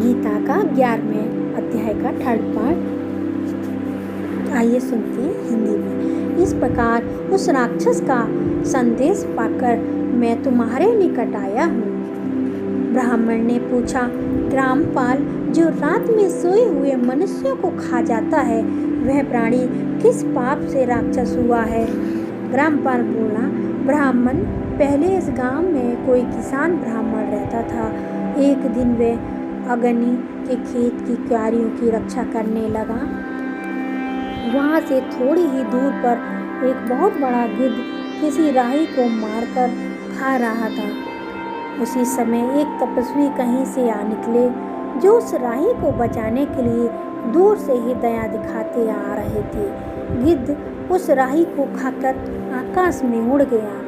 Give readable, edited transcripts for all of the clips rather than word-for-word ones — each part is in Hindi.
गीता का 11वें अध्याय का 3rd पार्ट। आइए सुनते हैं हिंदी में। इस प्रकार उस राक्षस का संदेश पाकर मैं तुम्हारे निकट आया हूँ। ब्राह्मण ने पूछा, ग्रामपाल, जो रात में सोए हुए मनुष्यों को खा जाता है, वह प्राणी किस पाप से राक्षस हुआ है? ग्रामपाल बोला, ब्राह्मण, पहले इस गांव में कोई किसान ब्राह्मण रहता था। एक दिन वे अग्नि के खेत की क्यारियों की रक्षा करने लगा। वहाँ से थोड़ी ही दूर पर एक बहुत बड़ा गिद्ध किसी राही को मारकर खा रहा था। उसी समय एक तपस्वी कहीं से आ निकले, जो उस राही को बचाने के लिए दूर से ही दया दिखाते आ रहे थे। गिद्ध उस राही को खाकर आकाश में उड़ गया।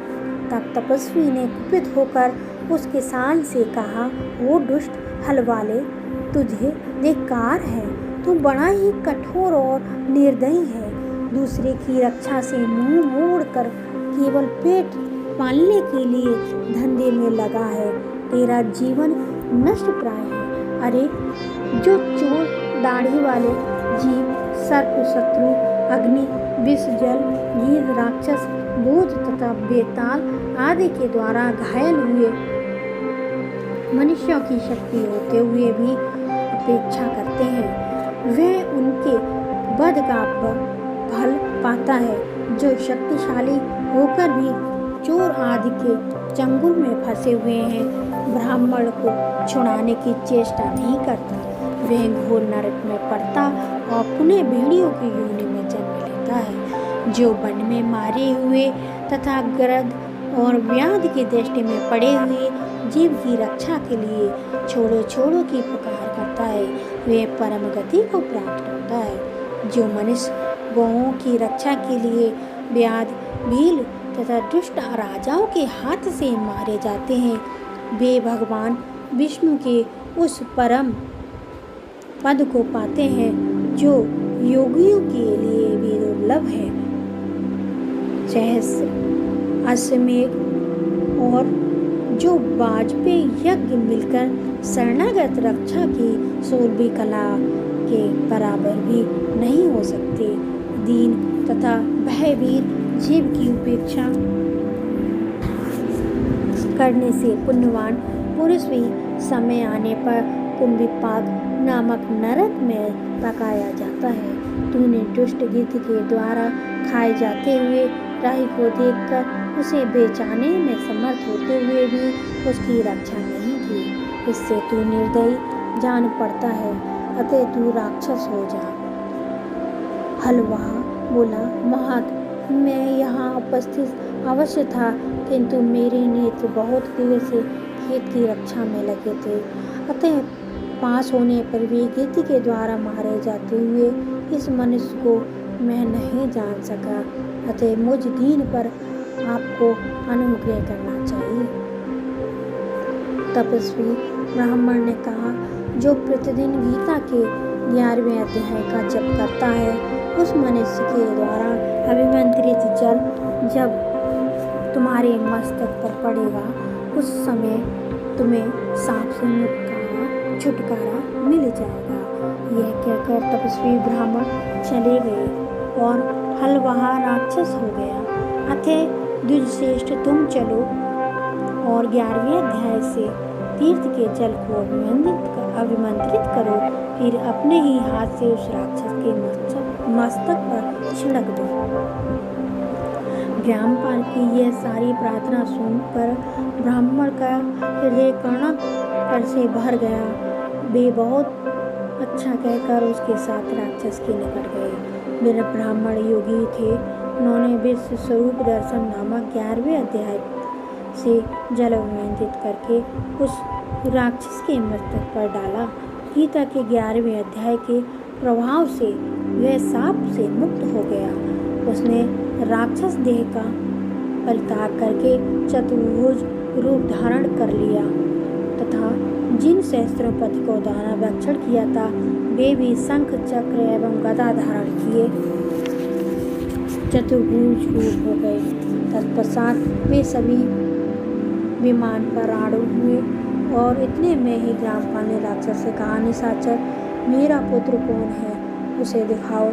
तब तपस्वी ने कुपित होकर उस किसान से कहा, वो दुष्ट हलवाले, तुझे धिक्कार है, तू बड़ा ही कठोर और निर्दयी है। दूसरे की रक्षा से मुंह मोड़कर केवल पेट पालने के लिए धंधे में लगा है। तेरा जीवन नष्ट प्राय है। अरे, जो चोर, दाढ़ी वाले जीव, सर्प, शत्रु, अग्नि, विष, जल, गिद्ध, राक्षस, भूत तथा बेताल आदि के द्वारा घायल हुए मनुष्यों की शक्ति होते हुए भी अपेक्षा करते हैं, वह उनके वध का फल पाता है। जो शक्तिशाली होकर भी चोर आदि के चंगुल में फंसे हुए हैं, ब्राह्मण को छुड़ाने की चेष्टा नहीं करता, वह घोर नरक में पड़ता और पुनः भेड़ियों की योनि में जन्म लेता है। जो वन में मारे हुए तथा ग्रद और व्याधि की दृष्टि में पड़े हुए जीव की रक्षा के लिए छोड़ो छोड़ो की पुकार करता है, वह परम गति को प्राप्त होता है। जो मनुष्य गौओं की रक्षा के लिए व्याध, भील तथा दुष्ट राजाओं के हाथ से मारे जाते हैं, वे भगवान विष्णु के उस परम पद को पाते हैं, जो योगियों के लिए भी दुर्लभ है। सहस्र, अश्वमेध और जो वाजपेयी यज्ञ मिलकर शरणागत रक्षा की शूरवीर कला के बराबर भी नहीं हो सकते। दीन तथा भयवीर जीव की उपेक्षा करने से पुण्यवान पुरुष भी समय आने पर कुंभिपाक नामक नरक में पकाया जाता है। तूने दुष्ट गिद्ध के द्वारा खाए जाते हुए राही को देखकर उसे बेचाने में समर्थ होते हुए भी उसकी रक्षा नहीं की। इससे तू निर्दयी जान पड़ता है, अतः तू राक्षस हो जा। हलवाहा बोला, महत, मैं यहाँ उपस्थित अवश्य था, किंतु मेरे नेत्र बहुत देर से खेत की रक्षा में लगे थे, अतः पास होने पर भी गिद्ध के द्वारा मारे जाते हुए इस मनुष्य को मैं नहीं जान सका, अतः मुझ दीन पर आपको अनुग्रह करना चाहिए। तपस्वी ब्राह्मण ने कहा, जो प्रतिदिन गीता के 11वें अध्याय का जप करता है, उस मनुष्य के द्वारा अभिमंत्रित जल जब तुम्हारे मस्तक पर पड़ेगा, उस समय तुम्हें सांप से छुटकारा मिल जाएगा। यह कहकर तपस्वी ब्राह्मण चले गए और हलवाहा राक्षस हो गया। अतः द्विजश्रेष्ठ, तुम चलो और 11वें अध्याय से तीर्थ के जल को अभिमंत्रित करो, फिर अपने ही हाथ से उस राक्षस के मस्तक पर छिड़क दो। ग्रामपाल की यह सारी प्रार्थना सुनकर ब्राह्मण का हृदय करुणा से भर गया। वे बहुत अच्छा कहकर उसके साथ राक्षस के निकट गए। वे ब्राह्मण योगी थे। उन्होंने विश्व स्वरूप दर्शन नामक 11वें अध्याय से जल अभिमंत्रित करके उस राक्षस के मस्तक पर डाला। गीता के 11वें अध्याय के प्रभाव से वह सांप से मुक्त हो गया। उसने राक्षस देह का परित्याग करके चतुर्भुज रूप धारण कर लिया तथा जिन सहस्त्रपति को दाना भक्षण किया था, वे भी शंख, चक्र एवं गदा धारण किए चतुर्भुज रूप हो गए। तत्पश्चात वे सभी विमान पर आरूढ़ हुए और इतने में ही ग्रामपाल ने राक्षस से कहा, निशाचर, मेरा पुत्र कौन है, उसे दिखाओ।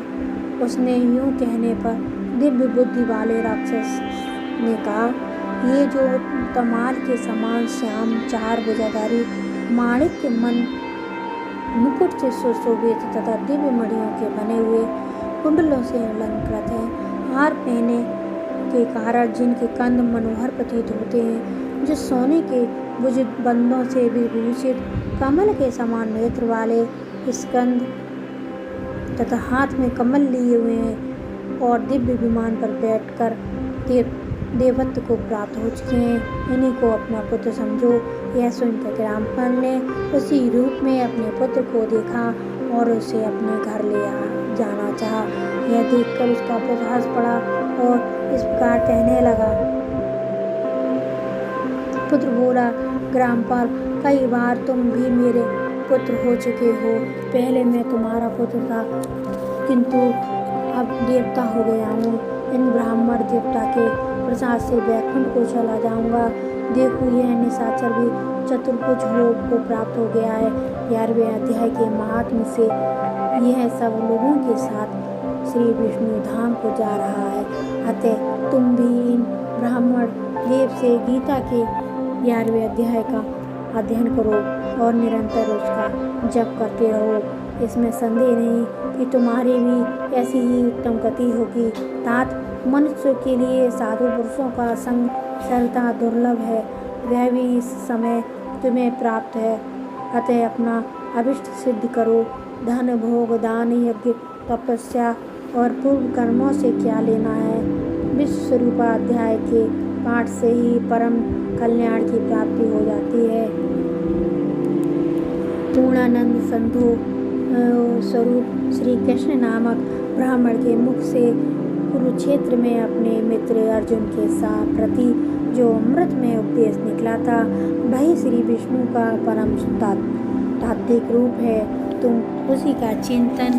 उसने यूं कहने पर दिव्य बुद्धि वाले राक्षस ने कहा, ये जो तमाल के समान श्याम 4 भुजाधारी माणिक के मन मुकुट से सुशोभित तथा दिव्य मणियों के बने हुए कुंडलों से अलंकृत है, हार पहने के कारण जिनके कंध मनोहर प्रतीत होते हैं, जो सोने के भुजबंधों से विभूषित, कमल के समान नेत्र वाले स्कंद तथा हाथ में कमल लिए हुए हैं और दिव्य विमान पर बैठकर देवत्व को प्राप्त हो चुके हैं, इन्हीं को अपना पुत्र समझो। यह सुनकर ग्रामपाल ने उसी रूप में अपने पुत्र को देखा और उसे अपने घर ले जाना चाहा। यह देखकर उसका पुत्र हंस पड़ा और इस प्रकार कहने लगा। पुत्र बोला, ग्रामपाल, कई बार तुम भी मेरे पुत्र हो चुके हो। पहले मैं तुम्हारा पुत्र था, किंतु अब देवता हो गया हूँ। इन ब्राह्मण देवता के प्रसाद से वैकुंठ को चला जाऊंगा। देखो, यह निशाचर भी चतुर्भुज लोक को प्राप्त हो गया है। 11वें अध्याय के महात्म्य से यह सब लोगों के साथ श्री विष्णु धाम को जा रहा है। अतः तुम भी इन ब्राह्मण देव से गीता के 11वें अध्याय का अध्ययन करो और निरंतर उसका जप करते रहो। इसमें संदेह नहीं कि तुम्हारी भी ऐसी ही उत्तम गति होगी। तात मनुष्य के लिए साधु पुरुषों का संग सरलता दुर्लभ है, वह भी इस समय तुम्हें प्राप्त है। अतः अपना अभिष्ट सिद्ध करो। धन, भोग, दान, यज्ञ, तपस्या और पूर्व कर्मों से क्या लेना है। विश्व स्वरूपाध्याय के पाठ से ही परम कल्याण की प्राप्ति हो जाती है। पूर्णानंद संधो स्वरूप श्री कृष्ण नामक ब्राह्मण के मुख से कुरुक्षेत्र में अपने मित्र अर्जुन के साथ प्रति जो अमृत में उपदेश निकला था, वही श्री विष्णु का परम तात्विक रूप है। तुम उसी का चिंतन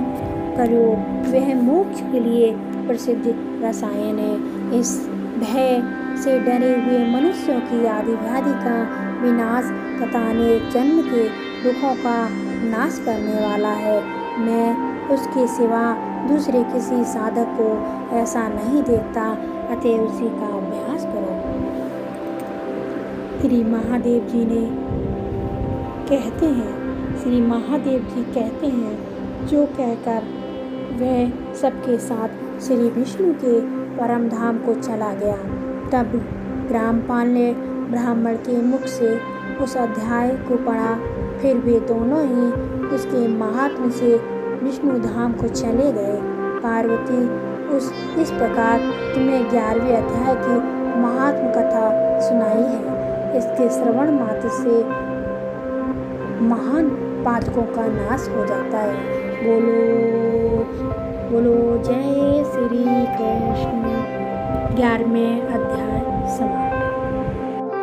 करो, वह मोक्ष के लिए प्रसिद्ध रसायन है। इस भय से डरे हुए मनुष्यों की आदि व्याधि का विनाश तथा अनेक जन्म के दुखों का नाश करने वाला है। मैं उसके सिवा दूसरे किसी साधक को ऐसा नहीं देखता, अतः उसी का अभ्यास करो। श्री महादेव जी कहते हैं, जो कहकर वह सबके साथ श्री विष्णु के परम धाम को चला गया। तब ग्रामपाल ने ब्राह्मण के मुख से उस अध्याय को पढ़ा। फिर वे दोनों ही उसके महात्म्य से विष्णु धाम को चले गए। पार्वती इस प्रकार तुम्हें 11वें अध्याय की महात्म कथा सुनाई है। इसके श्रवण मात्र से महान पातकों का नाश हो जाता है। बोलो जय श्री कृष्ण। 11वें अध्याय समाप्त।